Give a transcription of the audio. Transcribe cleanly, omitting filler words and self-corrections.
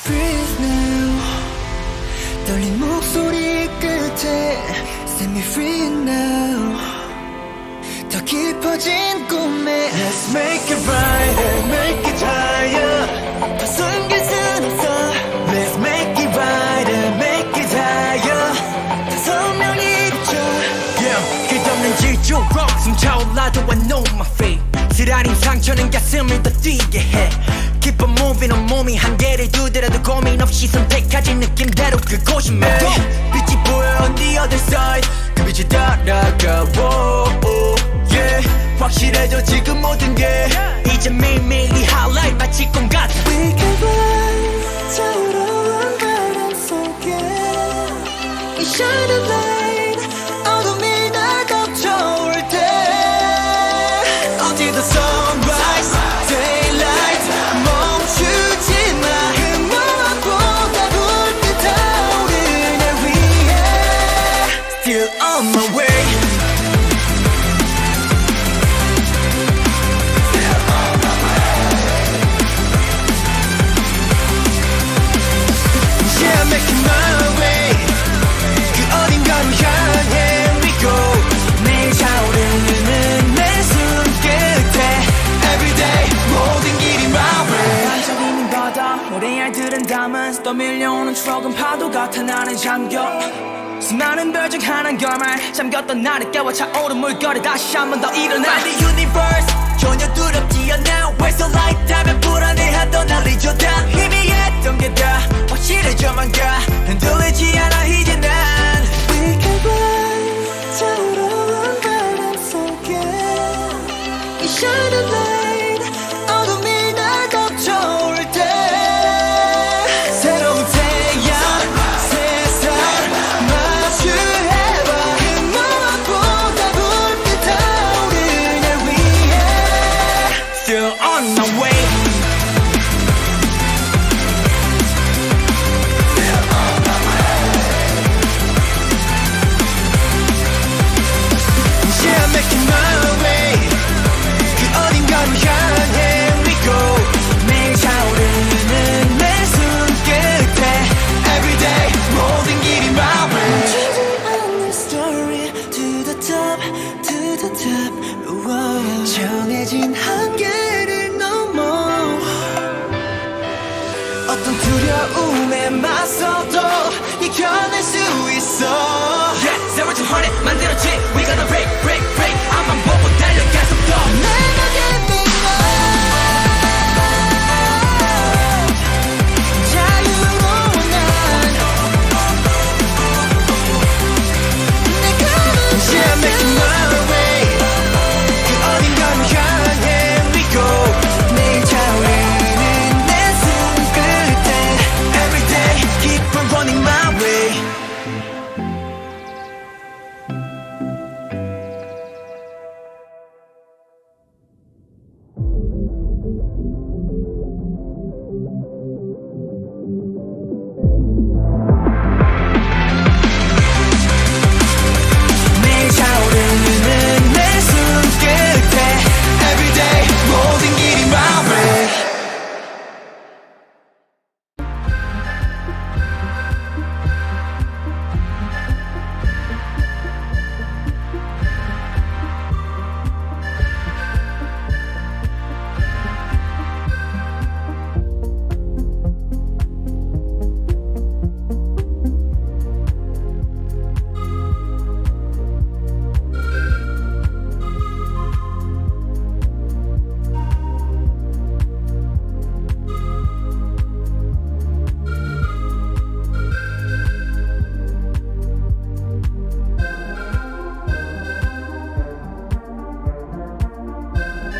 breathe now. 떨린 목소리 끝에 set me free now. 더 깊어진 꿈에 Let's make it brighter, make it higher. 더 숨길 순 없어. Let's make it brighter, make it higher. 더 선명히 비춰. Yeah, 끝없는 질주로 숨차올라도 I know my fate. 쓰라린 상처는 가슴을 더 뛰게 해. Keep on moving on 몸이 한계를 두더라도 고민 없이 선택하지 느낌대로 그곳이 맺어. 빛이 보여 on the other side. 그 빛을 따라가 yeah. 확실해져 지금 모든 게 이제 매일매일이 highlight 마치 꿈 같아. We can fly 차오르는 바람 속에 We shine a light 어둠이 날 덮쳐올 때 어디도 sunrise, daylight 멈추지 마. 그 무엇보다 불빛 타오르는 날 위해 Still on my way. Yeah, I'm making my way. 그 어딘가로 향해 we go. 매일 차오르는 내 손끝에 everyday 모든 길이 my way. 반짝이는 바다 모래알들은 담은 또 밀려오는 추억은 파도 같아 나는 잠겨 수많은 별 중 하나는 결말 잠겼던 나를 깨워 차오른 물결에 다시 한 번 더 일어나 The universe 전혀 두렵지 않아. Why so light 하면 불안해하던 날 잊어다. 희미했던 게 다 확실해져만 가. 흔들리지 않아 이제 난. We can fly 차오르는 바람 속에 We shine a light 어둠이 날 덮쳐올 때 새로운 태양 세상 마주해봐. 그 무엇보다 불빛 타오르는 날 위해 Still on my way. Yeah, I'm making my way. 그 어딘가로 향해 we go. 매일 차오르는 내 손끝에 everyday 모든 길이 my way. 멈추지 않는 story to the top to the top 우와. 정해진 한계를 넘어 어떤 두려움에 맞서도 이겨낼 수 있어. Yeah, 세월 좀 헌해 만들었지. We gonna break, break,